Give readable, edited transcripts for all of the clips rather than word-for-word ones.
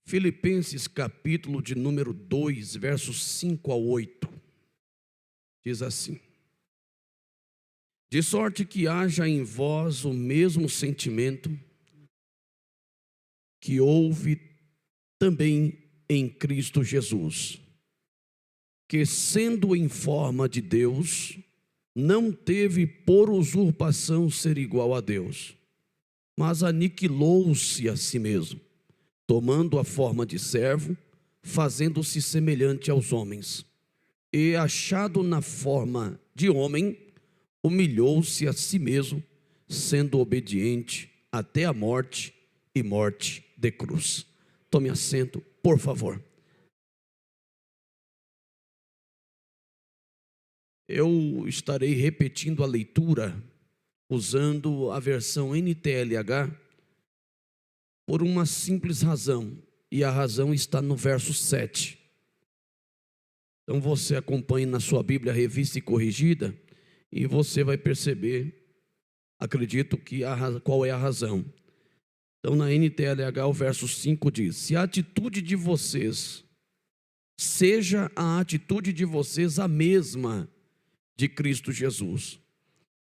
Filipenses capítulo de número 2, versos 5 a 8, diz assim: de sorte que haja em vós o mesmo sentimento que houve também em Cristo Jesus, que sendo em forma de Deus, não teve por usurpação ser igual a Deus, mas aniquilou-se a si mesmo, tomando a forma de servo, fazendo-se semelhante aos homens, e achado na forma de homem, humilhou-se a si mesmo, sendo obediente até a morte e morte de cruz. Tome assento, por favor. Eu estarei repetindo a leitura usando a versão NTLH por uma simples razão, e a razão está no verso 7. Então você acompanhe na sua Bíblia revista e corrigida e você vai perceber, acredito que qual é a razão. Então na NTLH o verso 5 diz: se a atitude de vocês seja a atitude de vocês a mesma de Cristo Jesus,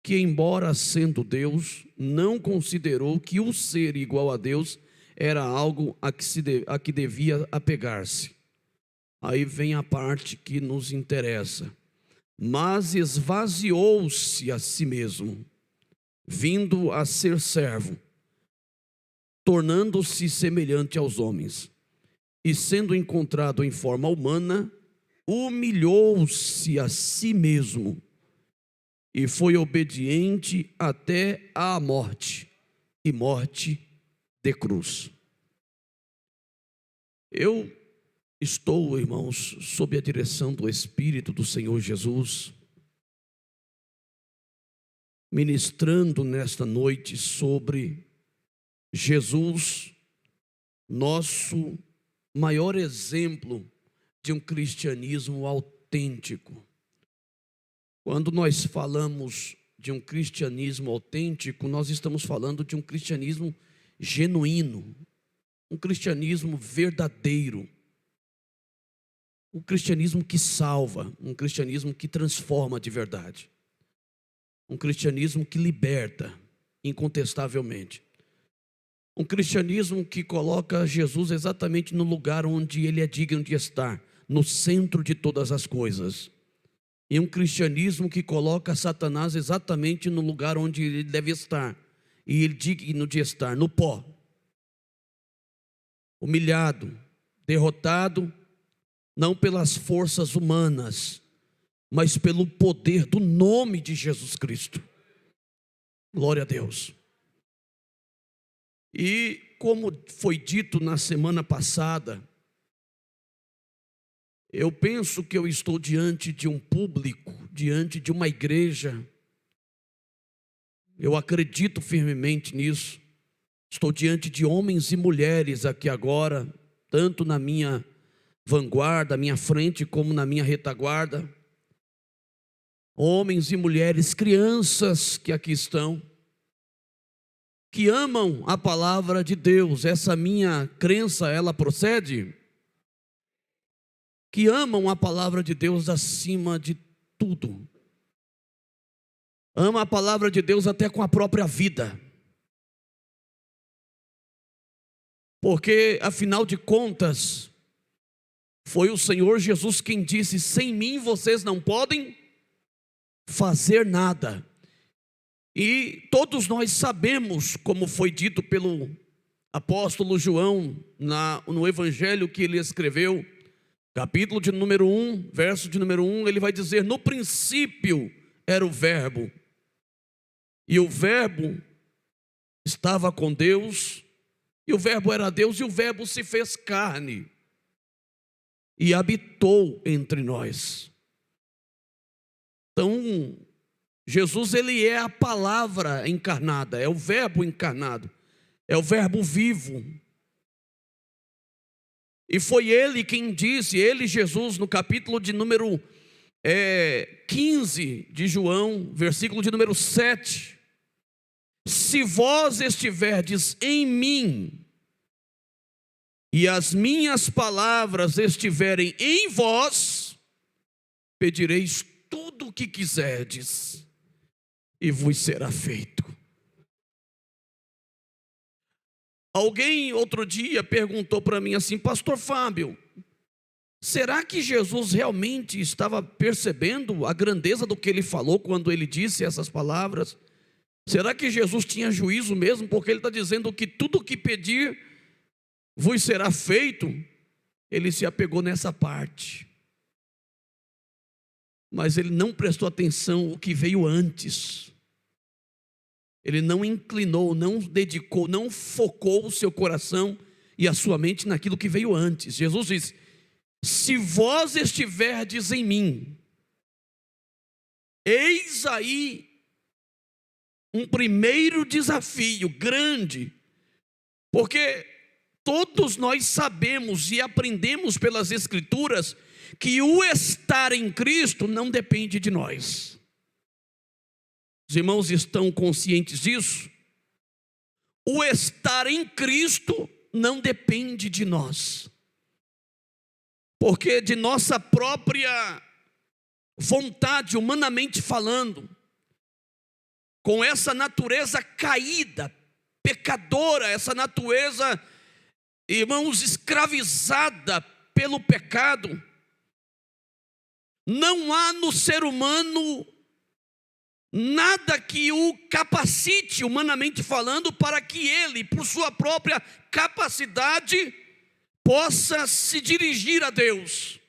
que embora sendo Deus, não considerou que o ser igual a Deus era algo a que devia apegar-se. Aí vem a parte que nos interessa. Mas esvaziou-se a si mesmo, vindo a ser servo, tornando-se semelhante aos homens, e sendo encontrado em forma humana, humilhou-se a si mesmo, e foi obediente até à morte, e morte de cruz. Eu estou, irmãos, sob a direção do Espírito do Senhor Jesus, ministrando nesta noite sobre Jesus, nosso maior exemplo de um cristianismo autêntico. Quando nós falamos de um cristianismo autêntico, nós estamos falando de um cristianismo genuíno, um cristianismo verdadeiro, um cristianismo que salva, um cristianismo que transforma de verdade, um cristianismo que liberta, incontestavelmente, um cristianismo que coloca Jesus exatamente no lugar onde Ele é digno de estar, no centro de todas as coisas. E um cristianismo que coloca Satanás exatamente no lugar onde ele deve estar, e ele digno de estar, no pó, humilhado, derrotado, não pelas forças humanas, mas pelo poder do nome de Jesus Cristo. Glória a Deus. E como foi dito na semana passada, eu penso que eu estou diante de um público, diante de uma igreja. Eu acredito firmemente nisso. Estou diante de homens e mulheres aqui agora, tanto na minha vanguarda, minha frente, como na minha retaguarda. Homens e mulheres, crianças que aqui estão, que amam a palavra de Deus. Essa minha crença, ela procede? Que amam a palavra de Deus acima de tudo. Ama a palavra de Deus até com a própria vida. Porque, afinal de contas, foi o Senhor Jesus quem disse: sem mim vocês não podem fazer nada. E todos nós sabemos, como foi dito pelo apóstolo João no evangelho que ele escreveu, capítulo de número 1, verso de número 1, ele vai dizer: no princípio era o verbo, e o verbo estava com Deus, e o verbo era Deus, e o verbo se fez carne e habitou entre nós. Então, Jesus, ele é a palavra encarnada, é o verbo encarnado, é o verbo vivo. E foi ele quem disse, ele, Jesus, no capítulo de número 15 de João, versículo de número 7, se vós estiverdes em mim e as minhas palavras estiverem em vós, pedireis tudo o que quiserdes, e vos será feito. Alguém outro dia perguntou para mim assim: pastor Fábio, será que Jesus realmente estava percebendo a grandeza do que ele falou quando ele disse essas palavras? Será que Jesus tinha juízo mesmo? Porque ele está dizendo que tudo o que pedir vos será feito. Ele se apegou nessa parte, mas ele não prestou atenção o que veio antes. Ele não inclinou, não dedicou, não focou o seu coração e a sua mente naquilo que veio antes. Jesus diz: se vós estiverdes em mim, eis aí um primeiro desafio grande, porque todos nós sabemos e aprendemos pelas Escrituras que o estar em Cristo não depende de nós. Os irmãos estão conscientes disso? O estar em Cristo não depende de nós, porque de nossa própria vontade, humanamente falando, com essa natureza caída, pecadora, essa natureza, irmãos, escravizada pelo pecado, não há no ser humano nada que o capacite, humanamente falando, para que ele, por sua própria capacidade, possa se dirigir a Deus.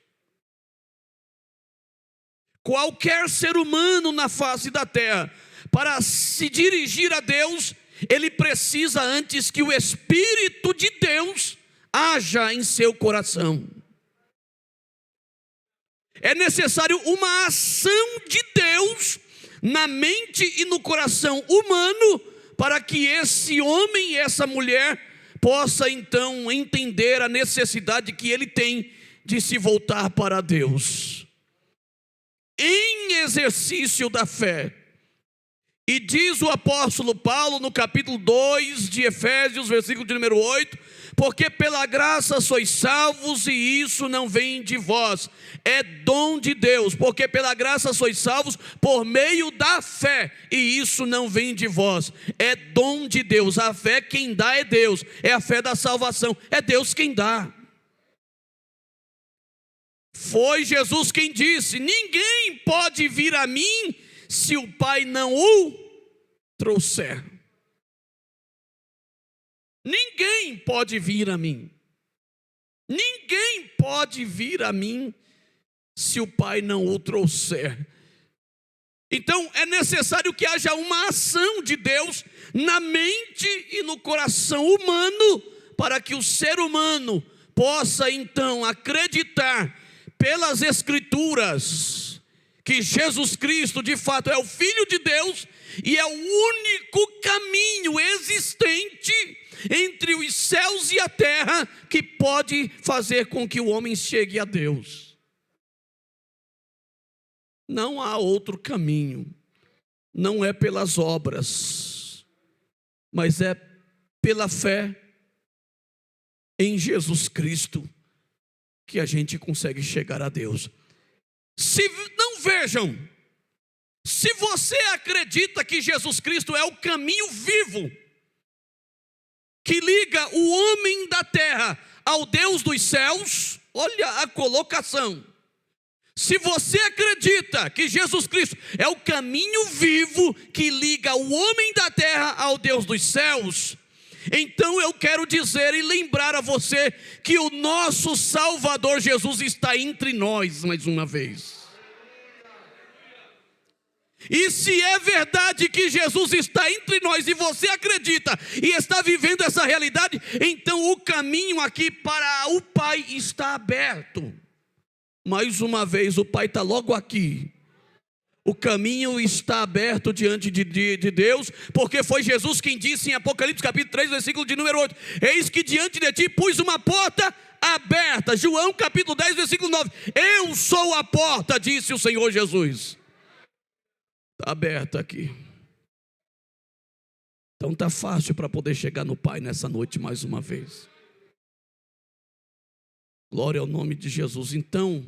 Qualquer ser humano na face da terra, para se dirigir a Deus, ele precisa antes que o Espírito de Deus haja em seu coração. É necessário uma ação de Deus na mente e no coração humano, para que esse homem e essa mulher possa então entender a necessidade que ele tem de se voltar para Deus, em exercício da fé. E diz o apóstolo Paulo no capítulo 2 de Efésios, versículo de número 8: porque pela graça sois salvos, e isso não vem de vós, é dom de Deus. Porque pela graça sois salvos por meio da fé, e isso não vem de vós, é dom de Deus. A fé quem dá é Deus, é a fé da salvação, é Deus quem dá. Foi Jesus quem disse: ninguém pode vir a mim se o Pai não o trouxer. Ninguém pode vir a mim. Ninguém pode vir a mim se o Pai não o trouxer. Então é necessário que haja uma ação de Deus na mente e no coração humano, para que o ser humano possa então acreditar pelas Escrituras que Jesus Cristo de fato é o Filho de Deus e é o único caminho existente entre os céus e a terra que pode fazer com que o homem chegue a Deus. Não há outro caminho, não é pelas obras, mas é pela fé em Jesus Cristo que a gente consegue chegar a Deus. Vejam, se você acredita que Jesus Cristo é o caminho vivo, que liga o homem da terra ao Deus dos céus, olha a colocação. Se você acredita que Jesus Cristo é o caminho vivo que liga o homem da terra ao Deus dos céus, então eu quero dizer e lembrar a você que o nosso Salvador Jesus está entre nós mais uma vez. E se é verdade que Jesus está entre nós e você acredita e está vivendo essa realidade, então o caminho aqui para o Pai está aberto. Mais uma vez, o Pai está logo aqui. O caminho está aberto diante de Deus, porque foi Jesus quem disse em Apocalipse capítulo 3, versículo de número 8: eis que diante de ti pus uma porta aberta. João capítulo 10, versículo 9: eu sou a porta, disse o Senhor Jesus. Está aberta aqui. Então está fácil para poder chegar no Pai nessa noite mais uma vez. Glória ao nome de Jesus. Então,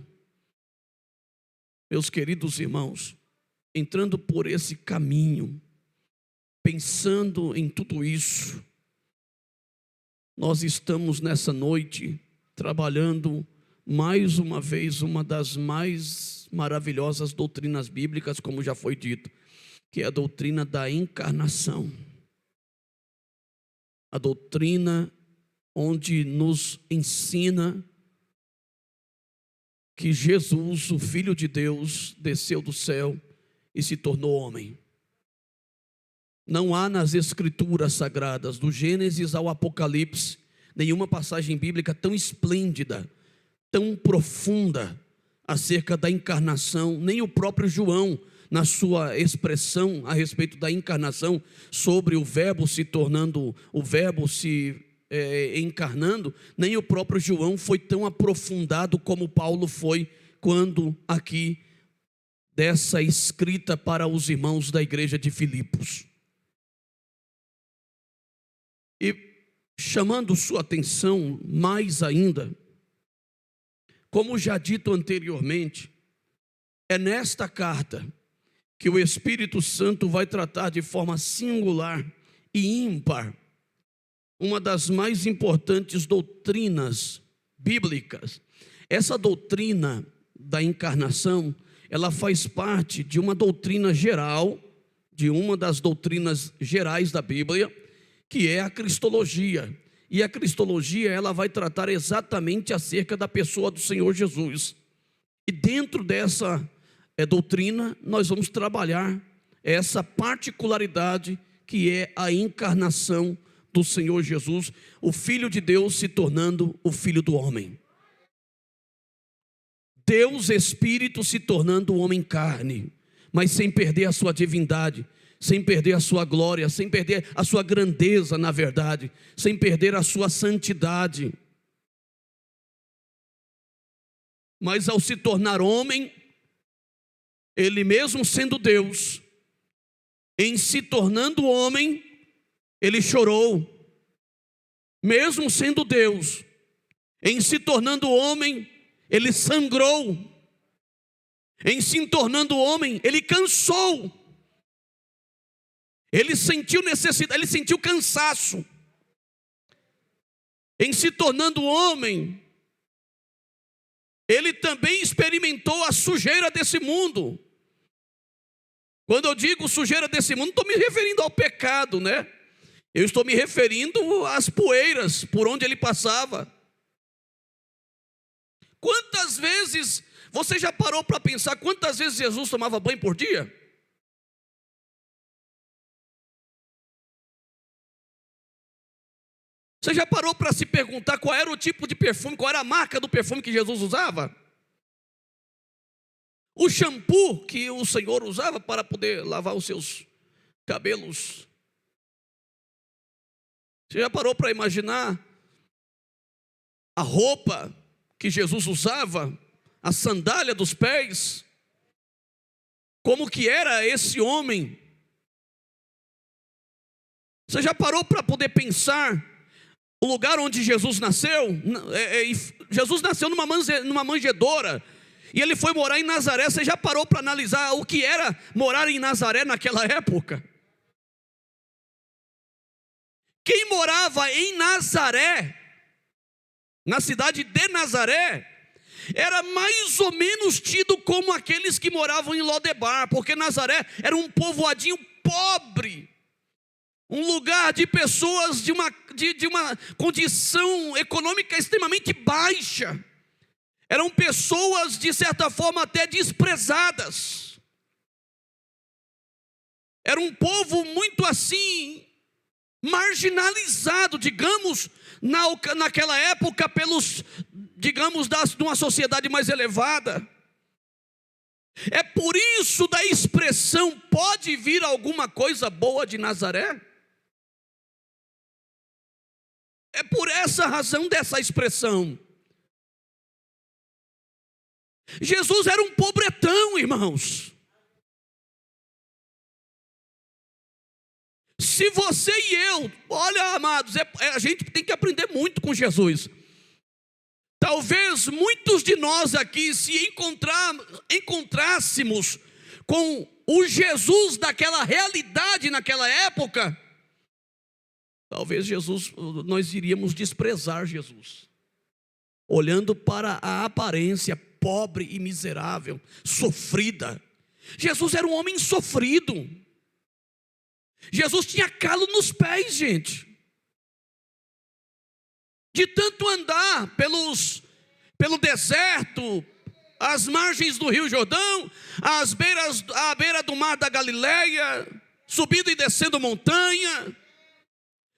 meus queridos irmãos, entrando por esse caminho, pensando em tudo isso, nós estamos nessa noite trabalhando mais uma vez uma das mais maravilhosas doutrinas bíblicas, como já foi dito, que é a doutrina da encarnação. A doutrina onde nos ensina que Jesus, o Filho de Deus, desceu do céu e se tornou homem. Não há nas Escrituras Sagradas, do Gênesis ao Apocalipse, nenhuma passagem bíblica tão esplêndida, tão profunda acerca da encarnação. Nem o próprio João, na sua expressão a respeito da encarnação, sobre o verbo se tornando, o verbo se encarnando, nem o próprio João foi tão aprofundado como Paulo foi quando aqui dessa escrita para os irmãos da igreja de Filipos. E chamando sua atenção mais ainda, como já dito anteriormente, é nesta carta que o Espírito Santo vai tratar de forma singular e ímpar uma das mais importantes doutrinas bíblicas. Essa doutrina da encarnação, ela faz parte de uma doutrina geral, de uma das doutrinas gerais da Bíblia, que é a cristologia. E a cristologia, ela vai tratar exatamente acerca da pessoa do Senhor Jesus. E dentro dessa doutrina, nós vamos trabalhar essa particularidade que é a encarnação do Senhor Jesus, o Filho de Deus se tornando o Filho do homem. Deus Espírito se tornando o homem carne, mas sem perder a sua divindade, sem perder a sua glória, sem perder a sua grandeza, na verdade, sem perder a sua santidade. Mas ao se tornar homem, ele mesmo sendo Deus, em se tornando homem, ele chorou. Mesmo sendo Deus, em se tornando homem, ele sangrou. Em se tornando homem, ele cansou. Ele sentiu necessidade, ele sentiu cansaço. Em se tornando homem, ele também experimentou a sujeira desse mundo. Quando eu digo sujeira desse mundo, não estou me referindo ao pecado, né? Eu estou me referindo às poeiras por onde ele passava. Quantas vezes, você já parou para pensar quantas vezes Jesus tomava banho por dia? Você já parou para se perguntar qual era o tipo de perfume, qual era a marca do perfume que Jesus usava? O shampoo que o Senhor usava para poder lavar os seus cabelos. Você já parou para imaginar a roupa que Jesus usava, a sandália dos pés? Como que era esse homem? Você já parou para poder pensar o lugar onde Jesus nasceu? Jesus nasceu numa manjedoura e ele foi morar em Nazaré. Você já parou para analisar o que era morar em Nazaré naquela época? Quem morava em Nazaré, na cidade de Nazaré, era mais ou menos tido como aqueles que moravam em Lodebar, porque Nazaré era um povoadinho pobre, um lugar de pessoas de uma condição econômica extremamente baixa. Eram pessoas, de certa forma, até desprezadas. Era um povo muito assim, marginalizado, digamos, naquela época, de uma sociedade mais elevada. É por isso da expressão, pode vir alguma coisa boa de Nazaré? É por essa razão dessa expressão. Jesus era um pobretão, irmãos. Se você e eu, olha, amados, a gente tem que aprender muito com Jesus. Talvez muitos de nós aqui, se encontrássemos com o Jesus daquela realidade naquela época, talvez nós iríamos desprezar Jesus, olhando para a aparência pobre e miserável, sofrida. Jesus era um homem sofrido. Jesus tinha calo nos pés, gente. De tanto andar pelo deserto, às margens do Rio Jordão, à beira do mar da Galileia, subindo e descendo montanha,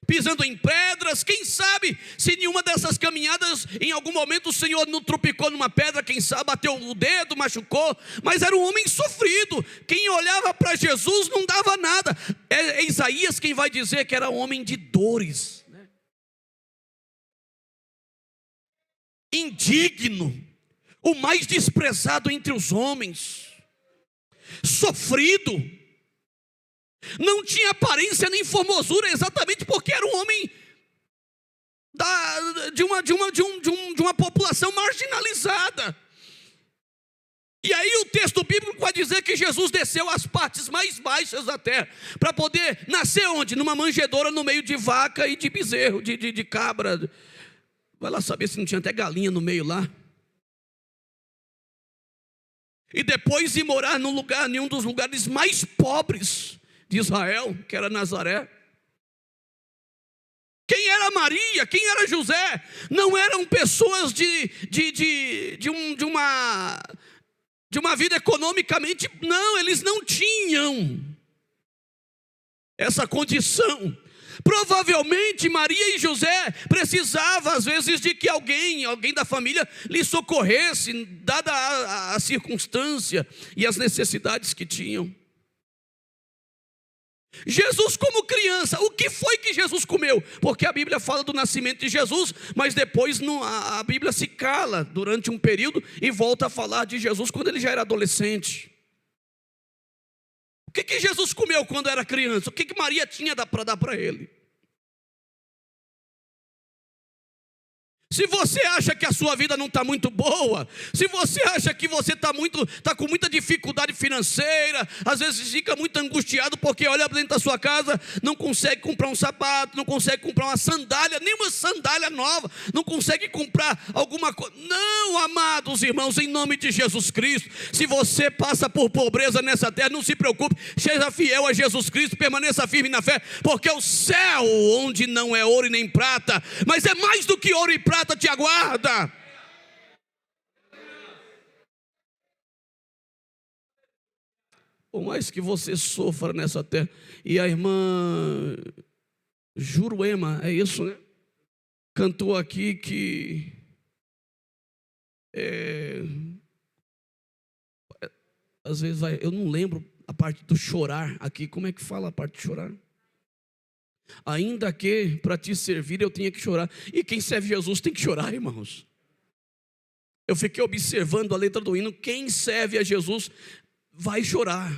pisando em pedras. Quem sabe se nenhuma dessas caminhadas, em algum momento o Senhor não tropicou numa pedra, quem sabe bateu o dedo, machucou, mas era um homem sofrido. Quem olhava para Jesus não dava nada. É Isaías quem vai dizer que era um homem de dores, indigno, o mais desprezado entre os homens, sofrido, não tinha aparência nem formosura, exatamente porque era um homem de uma população marginalizada. E aí o texto bíblico vai dizer que Jesus desceu às partes mais baixas da terra, para poder nascer onde? Numa manjedoura no meio de vaca e de bezerro, de cabra. Vai lá saber se não tinha até galinha no meio lá. E depois ir morar em um dos lugares mais pobres de Israel, que era Nazaré. Quem era Maria? Quem era José? Não eram pessoas de uma vida economicamente, não, eles não tinham essa condição. Provavelmente Maria e José precisavam às vezes de que alguém da família lhe socorresse, dada a circunstância e as necessidades que tinham. Jesus como criança, o que foi que Jesus comeu? Porque a Bíblia fala do nascimento de Jesus, mas depois a Bíblia se cala durante um período e volta a falar de Jesus quando ele já era adolescente. O que Jesus comeu quando era criança? O que Maria tinha para dar para ele? Se você acha que a sua vida não está muito boa, se você acha que você está com muita dificuldade financeira, às vezes fica muito angustiado porque olha dentro da sua casa, não consegue comprar um sapato, não consegue comprar uma sandália, nem uma sandália nova, não consegue comprar alguma coisa. Não, amados irmãos, em nome de Jesus Cristo, se você passa por pobreza nessa terra, não se preocupe, seja fiel a Jesus Cristo, permaneça firme na fé, porque o céu, onde não é ouro e nem prata, mas é mais do que ouro e prata, te aguarda. Por mais que você sofra nessa terra. E a irmã Juruema, é isso, né? Cantou aqui que às vezes eu não lembro a parte do chorar aqui. Como é que fala a parte de chorar? Ainda que para te servir eu tenha que chorar. E quem serve Jesus tem que chorar, irmãos. Eu fiquei observando a letra do hino. Quem serve a Jesus vai chorar.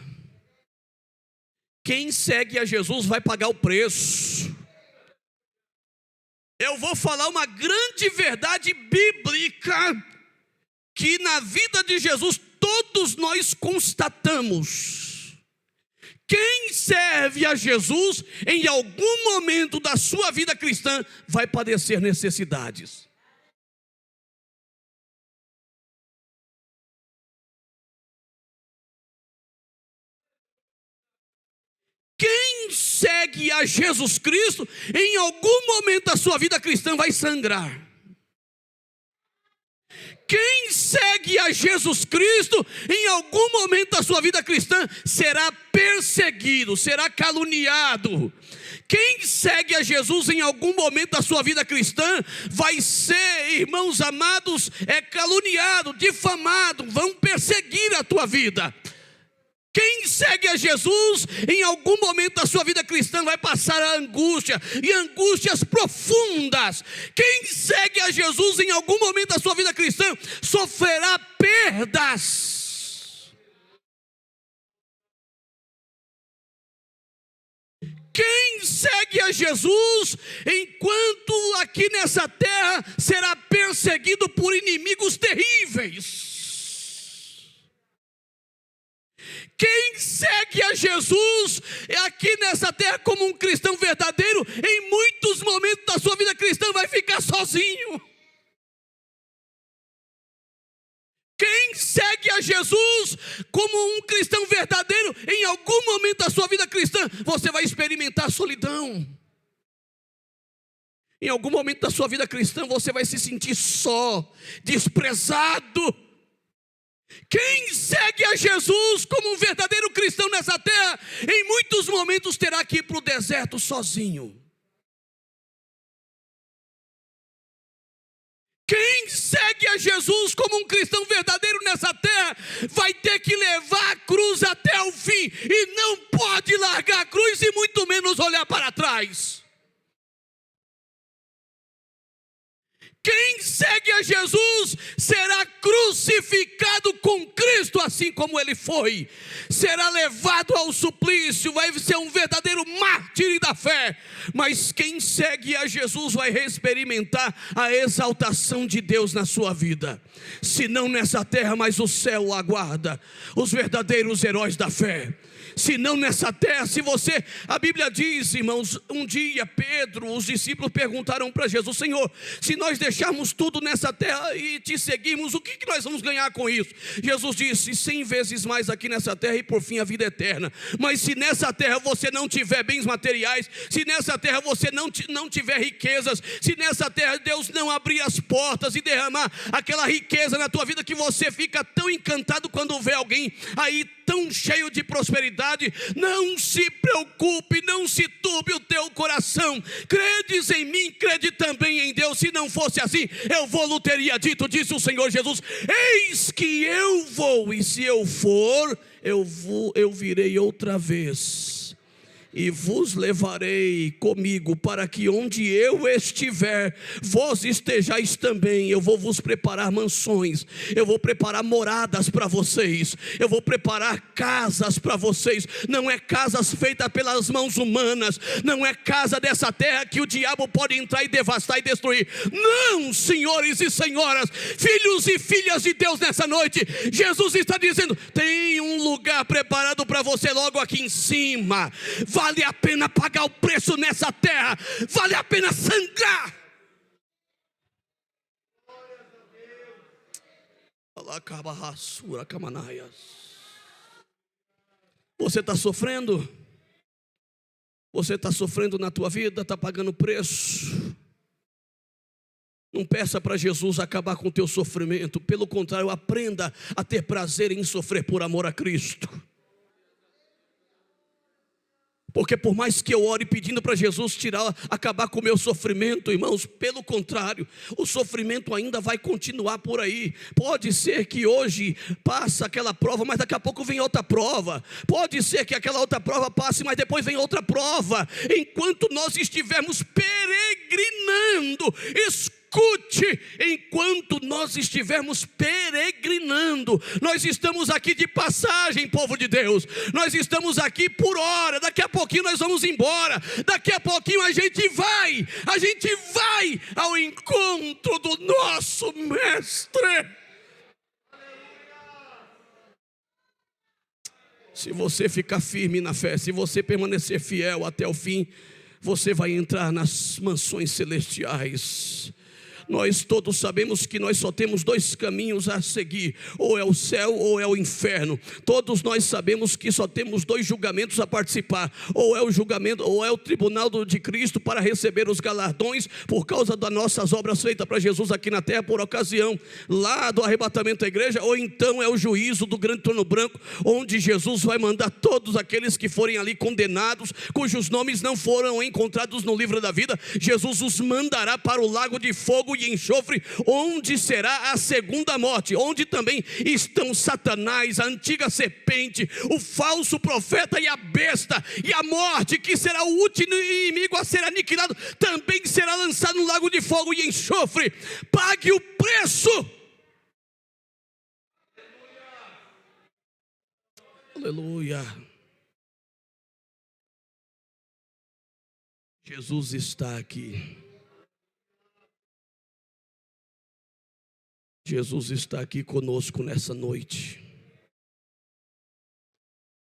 Quem segue a Jesus vai pagar o preço. Eu vou falar uma grande verdade bíblica que na vida de Jesus todos nós constatamos. Quem serve a Jesus, em algum momento da sua vida cristã, vai padecer necessidades. Quem segue a Jesus Cristo, em algum momento da sua vida cristã, vai sangrar. Quem segue a Jesus Cristo, em algum momento da sua vida cristã, será perseguido, será caluniado. Quem segue a Jesus em algum momento da sua vida cristã, vai ser, irmãos amados, caluniado, difamado, vão perseguir a tua vida. Quem segue a Jesus, em algum momento da sua vida cristã, vai passar a angústia, e angústias profundas. Quem segue a Jesus, em algum momento da sua vida cristã, sofrerá perdas. Quem segue a Jesus, enquanto aqui nessa terra, será perseguido por inimigos terríveis. Quem segue a Jesus aqui nessa terra como um cristão verdadeiro, em muitos momentos da sua vida cristã vai ficar sozinho. Quem segue a Jesus como um cristão verdadeiro, em algum momento da sua vida cristã, você vai experimentar solidão. Em algum momento da sua vida cristã, você vai se sentir só, desprezado. Quem segue a Jesus como um verdadeiro cristão nessa terra, em muitos momentos terá que ir para o deserto sozinho. Quem segue a Jesus como um cristão verdadeiro nessa terra, vai ter que levar a cruz até o fim, e não pode largar a cruz e muito menos olhar para trás. Quem segue a Jesus será crucificado com Cristo, assim como ele foi. Será levado ao suplício, vai ser um verdadeiro mártir da fé. Mas quem segue a Jesus vai experimentar a exaltação de Deus na sua vida. Se não nessa terra, mas o céu aguarda os verdadeiros heróis da fé. Se não nessa terra, a Bíblia diz, irmãos, um dia Pedro, os discípulos perguntaram para Jesus: Senhor, se nós deixarmos tudo nessa terra e te seguirmos, o que nós vamos ganhar com isso? Jesus disse: 100 vezes mais aqui nessa terra e por fim a vida eterna. Mas se nessa terra você não tiver bens materiais, se nessa terra você não tiver riquezas, se nessa terra Deus não abrir as portas e derramar aquela riqueza na tua vida, que você fica tão encantado quando vê alguém aí tão cheio de prosperidade, não se preocupe, não se turbe o teu coração. Credes em mim, crede também em Deus. Se não fosse assim, eu vou-lhe teria dito, disse o Senhor Jesus: eis que eu vou, e se eu for, eu virei outra vez e vos levarei comigo, para que onde eu estiver, vós estejais também. Eu vou vos preparar mansões, eu vou preparar moradas para vocês, eu vou preparar casas para vocês. Não é casas feitas pelas mãos humanas, não é casa dessa terra que o diabo pode entrar e devastar e destruir. Não, senhores e senhoras, filhos e filhas de Deus, nessa noite Jesus está dizendo: tem um lugar preparado para você logo aqui em cima. Vale a pena pagar o preço nessa terra, vale a pena sangrar. Você está sofrendo? Você está sofrendo na tua vida, está pagando preço? Não peça para Jesus acabar com o teu sofrimento, pelo contrário, aprenda a ter prazer em sofrer por amor a Cristo. Porque por mais que eu ore pedindo para Jesus acabar com o meu sofrimento, irmãos, pelo contrário, o sofrimento ainda vai continuar por aí. Pode ser que hoje passa aquela prova, mas daqui a pouco vem outra prova. Pode ser que aquela outra prova passe, mas depois vem outra prova. Enquanto nós estivermos peregrinando, escute, enquanto nós estivermos peregrinando, nós estamos aqui de passagem, povo de Deus. Nós estamos aqui por hora, daqui a pouquinho nós vamos embora. Daqui a pouquinho a gente vai ao encontro do nosso Mestre. Se você ficar firme na fé, se você permanecer fiel até o fim, você vai entrar nas mansões celestiais. Nós todos sabemos que nós só temos dois caminhos a seguir: ou é o céu ou é o inferno. Todos nós sabemos que só temos dois julgamentos a participar: ou é o julgamento, ou é o tribunal de Cristo, para receber os galardões por causa das nossas obras feitas para Jesus aqui na terra, por ocasião lá do arrebatamento da igreja. Ou então é o juízo do grande trono branco, onde Jesus vai mandar todos aqueles que forem ali condenados, cujos nomes não foram encontrados no livro da vida. Jesus os mandará para o lago de fogo e enxofre, onde será a segunda morte, onde também estão Satanás, a antiga serpente, o falso profeta e a besta. E a morte, que será o último inimigo a ser aniquilado, também será lançado no lago de fogo e enxofre. Pague o preço. Aleluia. Jesus está aqui. Jesus está aqui conosco nessa noite.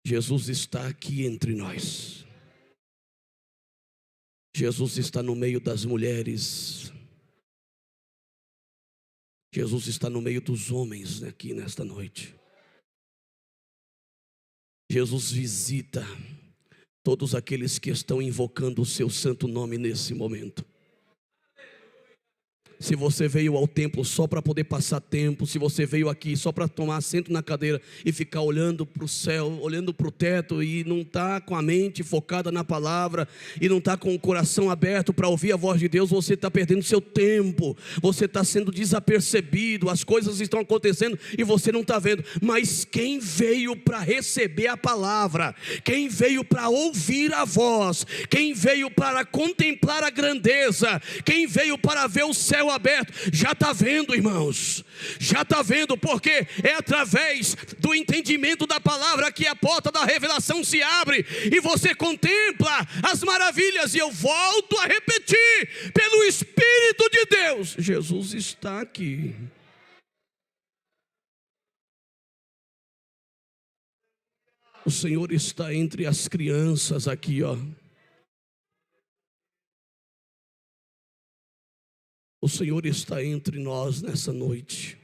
Jesus está aqui entre nós. Jesus está no meio das mulheres. Jesus está no meio dos homens aqui nesta noite. Jesus visita todos aqueles que estão invocando o seu santo nome nesse momento. Se você veio ao templo só para poder passar tempo, se você veio aqui só para tomar assento na cadeira e ficar olhando para o céu, olhando para o teto e não está com a mente focada na palavra e não está com o coração aberto para ouvir a voz de Deus, você está perdendo seu tempo, você está sendo desapercebido, as coisas estão acontecendo e você não está vendo. Mas quem veio para receber a palavra, quem veio para ouvir a voz, quem veio para contemplar a grandeza, quem veio para ver o céu aberto, já está vendo, irmãos, já está vendo, porque é através do entendimento da palavra que a porta da revelação se abre e você contempla as maravilhas. E eu volto a repetir, pelo Espírito de Deus, Jesus está aqui. O Senhor está entre as crianças aqui, ó. O Senhor está entre nós nessa noite.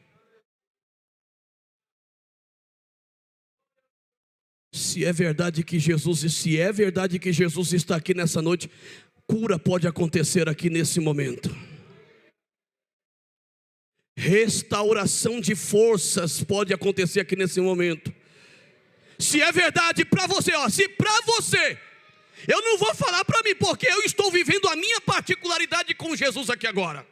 Se é verdade que Jesus está aqui nessa noite, cura pode acontecer aqui nesse momento. Restauração de forças pode acontecer aqui nesse momento. Se é verdade para você, ó, se para você, eu não vou falar para mim, porque eu estou vivendo a minha particularidade com Jesus aqui agora.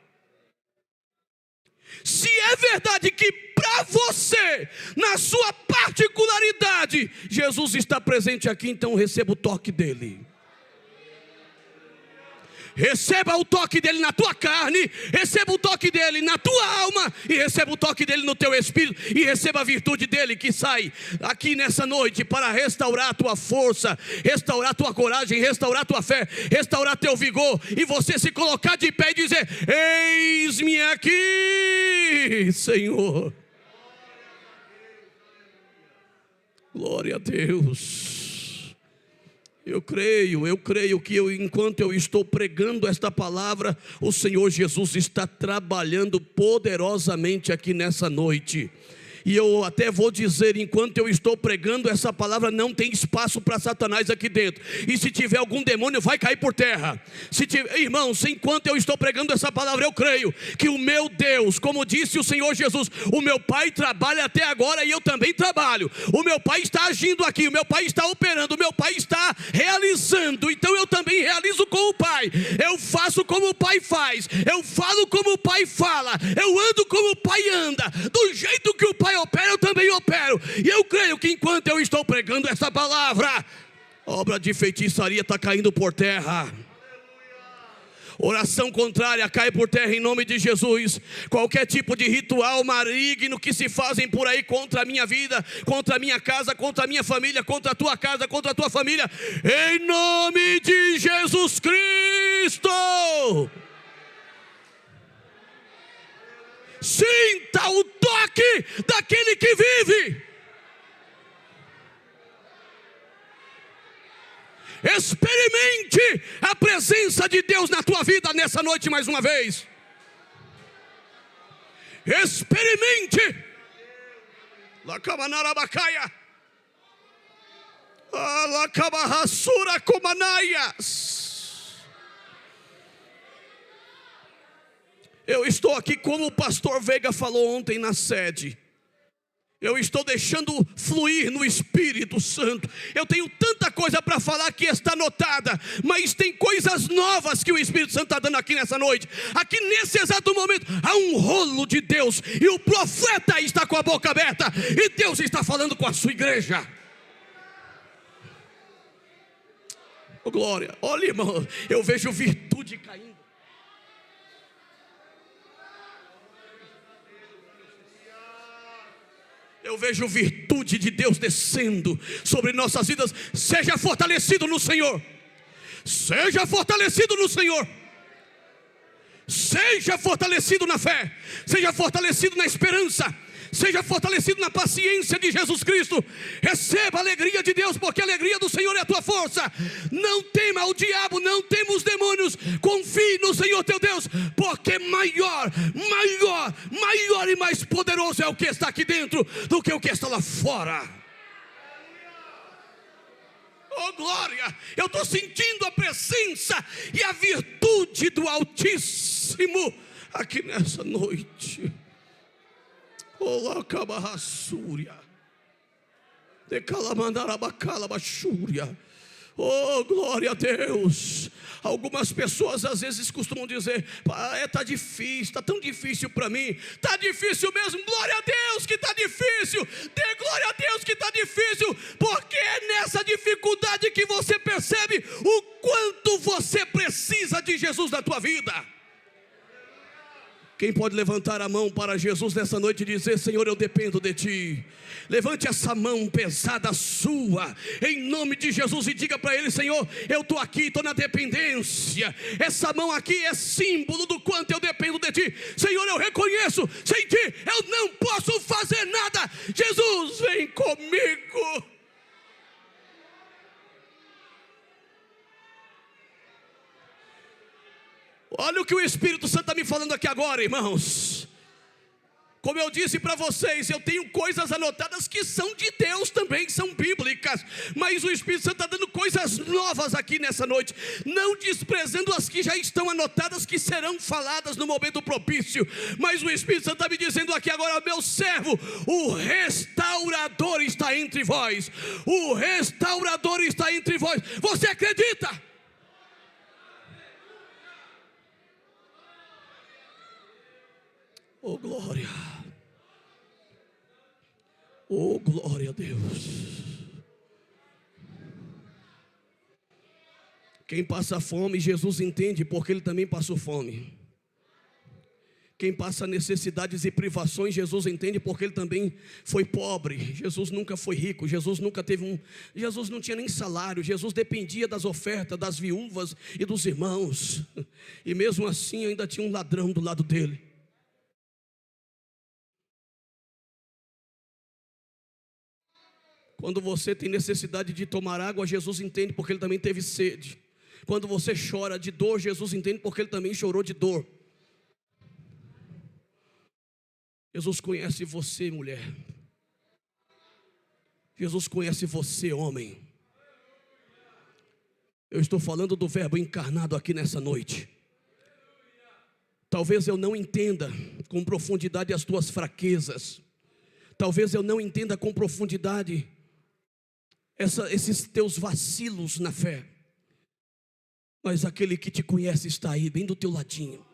Se é verdade que para você, na sua particularidade, Jesus está presente aqui, então receba o toque dele. Receba o toque dele na tua carne, receba o toque dele na tua alma e receba o toque dele no teu espírito e receba a virtude dele que sai aqui nessa noite para restaurar a tua força, restaurar a tua coragem, restaurar a tua fé, restaurar teu vigor e você se colocar de pé e dizer: eis-me aqui, Senhor. Glória a Deus. Eu creio que enquanto eu estou pregando esta palavra, o Senhor Jesus está trabalhando poderosamente aqui nessa noite. E eu até vou dizer, enquanto eu estou pregando essa palavra, não tem espaço para Satanás aqui dentro. E se tiver algum demônio, vai cair por terra. Irmãos, enquanto eu estou pregando essa palavra, eu creio que o meu Deus, como disse o Senhor Jesus, o meu Pai trabalha até agora e eu também trabalho. O meu Pai está agindo aqui, o meu Pai está operando, o meu Pai está realizando. Então eu também realizo com o Pai. Eu faço como o Pai faz, eu falo como o Pai fala, eu ando como o Pai anda. Do jeito que o Pai opera, eu também opero. E eu creio que enquanto eu estou pregando essa palavra, obra de feitiçaria está caindo por terra. Oração contrária cai por terra em nome de Jesus. Qualquer tipo de ritual maligno que se fazem por aí contra a minha vida, contra a minha casa, contra a minha família, contra a tua casa, contra a tua família, em nome de Jesus Cristo. Sinta o toque daquele que vive. Experimente a presença de Deus na tua vida nessa noite mais uma vez. Experimente. Lacamanarabacaia. Alacabarrassura comanaias. Eu estou aqui como o pastor Veiga falou ontem na sede. Eu estou deixando fluir no Espírito Santo. Eu tenho tanta coisa para falar que está anotada, mas tem coisas novas que o Espírito Santo está dando aqui nessa noite. Aqui nesse exato momento há um rolo de Deus e o profeta está com a boca aberta e Deus está falando com a sua igreja. Oh, glória. Olha, irmão, eu vejo virtude caindo. Eu vejo virtude de Deus descendo sobre nossas vidas. Seja fortalecido no Senhor. Seja fortalecido no Senhor. Seja fortalecido na fé. Seja fortalecido na esperança. Seja fortalecido na paciência de Jesus Cristo. Receba a alegria de Deus, porque a alegria do Senhor é a tua força. Não tema o diabo, não tema os demônios. Confie no Senhor teu Deus, porque maior e mais poderoso é o que está aqui dentro do que o que está lá fora. Oh glória, eu estou sentindo a presença e a virtude do Altíssimo aqui nessa noite. Oh lacabarrassúria, decalamandarabacalabachúria. Oh glória a Deus. Algumas pessoas às vezes costumam dizer: está difícil, está tão difícil para mim. Está difícil mesmo, glória a Deus que está difícil. Dê glória a Deus que está difícil, porque é nessa dificuldade que você percebe o quanto você precisa de Jesus na tua vida. Quem pode levantar a mão para Jesus nessa noite e dizer: Senhor, eu dependo de Ti? Levante essa mão pesada sua, em nome de Jesus, e diga para Ele: Senhor, eu estou aqui, estou na dependência. Essa mão aqui é símbolo do quanto eu dependo de Ti. Senhor, eu reconheço, sem Ti eu não posso fazer nada. Jesus, vem comigo. Olha o que o Espírito Santo está me falando aqui agora, irmãos. Como eu disse para vocês, eu tenho coisas anotadas que são de Deus também, são bíblicas. Mas o Espírito Santo está dando coisas novas aqui nessa noite, não desprezando as que já estão anotadas, que serão faladas no momento propício. Mas o Espírito Santo está me dizendo aqui agora: meu servo, o restaurador está entre vós. O restaurador está entre vós. Você acredita? Oh glória, oh glória a Deus. Quem passa fome, Jesus entende, porque Ele também passou fome. Quem passa necessidades e privações, Jesus entende, porque Ele também foi pobre. Jesus nunca foi rico, Jesus não tinha nem salário. Jesus dependia das ofertas das viúvas e dos irmãos, e mesmo assim ainda tinha um ladrão do lado dele. Quando você tem necessidade de tomar água, Jesus entende, porque Ele também teve sede. Quando você chora de dor, Jesus entende, porque Ele também chorou de dor. Jesus conhece você, mulher. Jesus conhece você, homem. Eu estou falando do Verbo encarnado aqui nessa noite. Talvez eu não entenda com profundidade as tuas fraquezas. Talvez eu não entenda com profundidade esses teus vacilos na fé, mas aquele que te conhece está aí, bem do teu ladinho.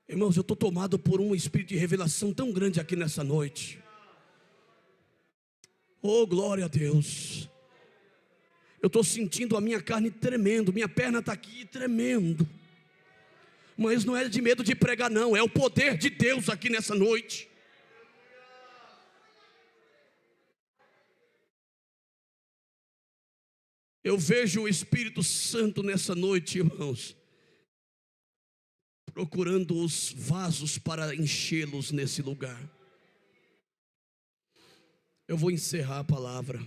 Irmãos, eu estou tomado por um espírito de revelação tão grande aqui nessa noite. Oh glória a Deus. Eu estou sentindo a minha carne tremendo, minha perna está aqui tremendo. Mas não é de medo de pregar não, é o poder de Deus aqui nessa noite. Eu vejo o Espírito Santo nessa noite, irmãos, procurando os vasos para enchê-los nesse lugar. Eu vou encerrar a palavra.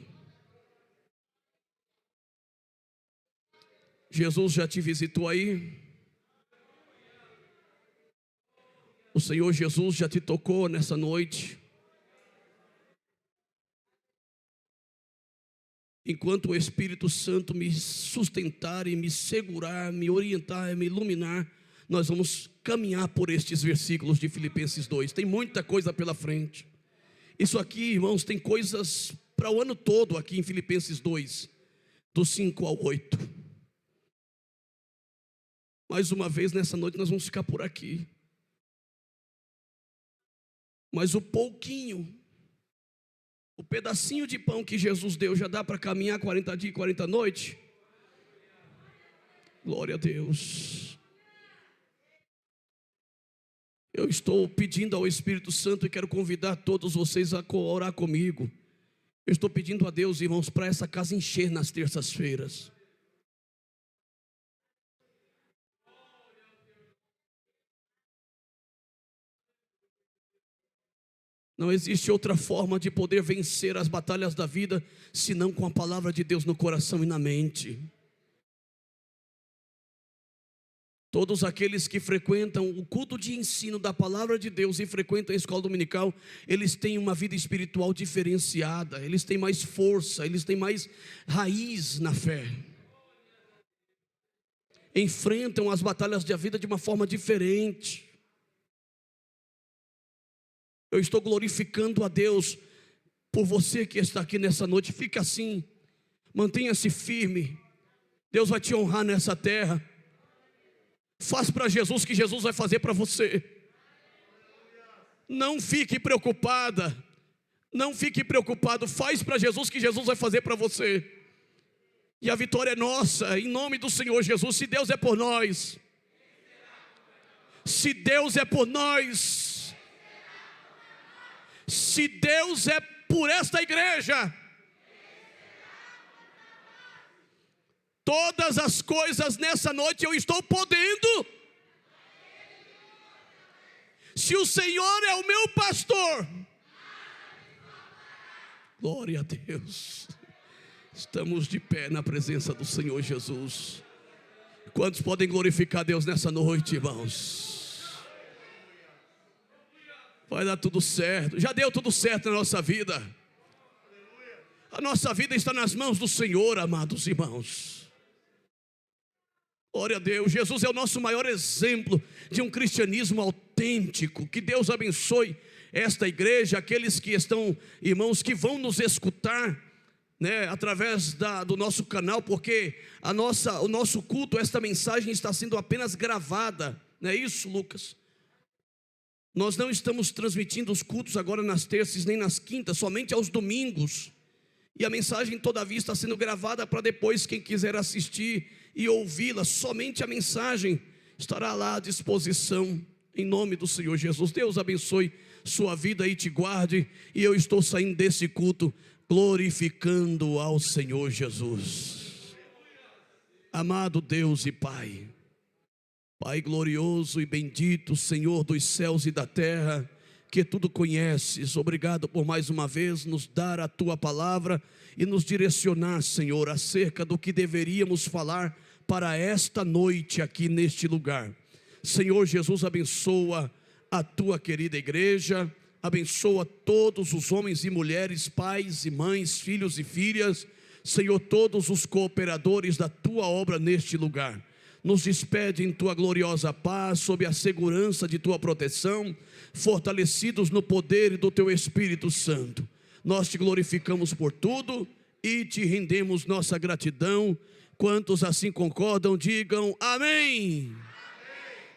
Jesus já te visitou aí? O Senhor Jesus já te tocou nessa noite? Enquanto o Espírito Santo me sustentar e me segurar, me orientar, me iluminar, nós vamos caminhar por estes versículos de Filipenses 2. Tem muita coisa pela frente. Isso aqui, irmãos, tem coisas para o ano todo aqui em Filipenses 2, do 5 ao 8. Mais uma vez nessa noite nós vamos ficar por aqui. Mas o pouquinho, o pedacinho de pão que Jesus deu já dá para caminhar 40 dias e 40 noites? Glória a Deus. Eu estou pedindo ao Espírito Santo e quero convidar todos vocês a orar comigo. Eu estou pedindo a Deus, irmãos, para essa casa encher nas terças-feiras. Não existe outra forma de poder vencer as batalhas da vida senão com a palavra de Deus no coração e na mente. Todos aqueles que frequentam o culto de ensino da palavra de Deus e frequentam a escola dominical, eles têm uma vida espiritual diferenciada, eles têm mais força, eles têm mais raiz na fé. Enfrentam as batalhas da vida de uma forma diferente. Eu estou glorificando a Deus por você que está aqui nessa noite. Fica assim, mantenha-se firme. Deus vai te honrar nessa terra. Faz para Jesus o que Jesus vai fazer para você. Não fique preocupada, não fique preocupado. Faz para Jesus o que Jesus vai fazer para você. E a vitória é nossa, em nome do Senhor Jesus. Se Deus é por nós, se Deus é por nós, se Deus é por esta igreja, todas as coisas nessa noite eu estou podendo. Se o Senhor é o meu pastor, glória a Deus. Estamos de pé na presença do Senhor Jesus. Quantos podem glorificar Deus nessa noite, irmãos? Vai dar tudo certo. Já deu tudo certo na nossa vida. A nossa vida está nas mãos do Senhor, amados irmãos. Glória a Deus. Jesus é o nosso maior exemplo de um cristianismo autêntico. Que Deus abençoe esta igreja, aqueles que estão, irmãos, que vão nos escutar, né, através do nosso canal, porque o nosso culto, esta mensagem está sendo apenas gravada. Não é isso, Lucas? Nós não estamos transmitindo os cultos agora nas terças nem nas quintas, somente aos domingos. E a mensagem todavia está sendo gravada para depois quem quiser assistir e ouvi-la, somente a mensagem estará lá à disposição, em nome do Senhor Jesus. Deus abençoe sua vida e te guarde. E eu estou saindo desse culto glorificando ao Senhor Jesus. Amado Deus e Pai, Pai glorioso e bendito, Senhor dos céus e da terra, que tudo conheces, obrigado por mais uma vez nos dar a Tua palavra e nos direcionar, Senhor, acerca do que deveríamos falar para esta noite aqui neste lugar. Senhor Jesus, abençoa a Tua querida igreja, abençoa todos os homens e mulheres, pais e mães, filhos e filhas, Senhor, todos os cooperadores da Tua obra neste lugar. Nos despede em Tua gloriosa paz, sob a segurança de Tua proteção, fortalecidos no poder do Teu Espírito Santo. Nós Te glorificamos por tudo e Te rendemos nossa gratidão. Quantos assim concordam, digam amém.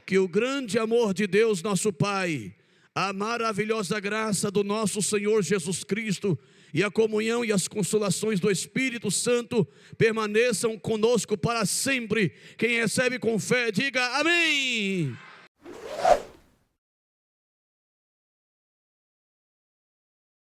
Que o grande amor de Deus nosso Pai, a maravilhosa graça do nosso Senhor Jesus Cristo e a comunhão e as consolações do Espírito Santo permaneçam conosco para sempre. Quem recebe com fé, diga amém.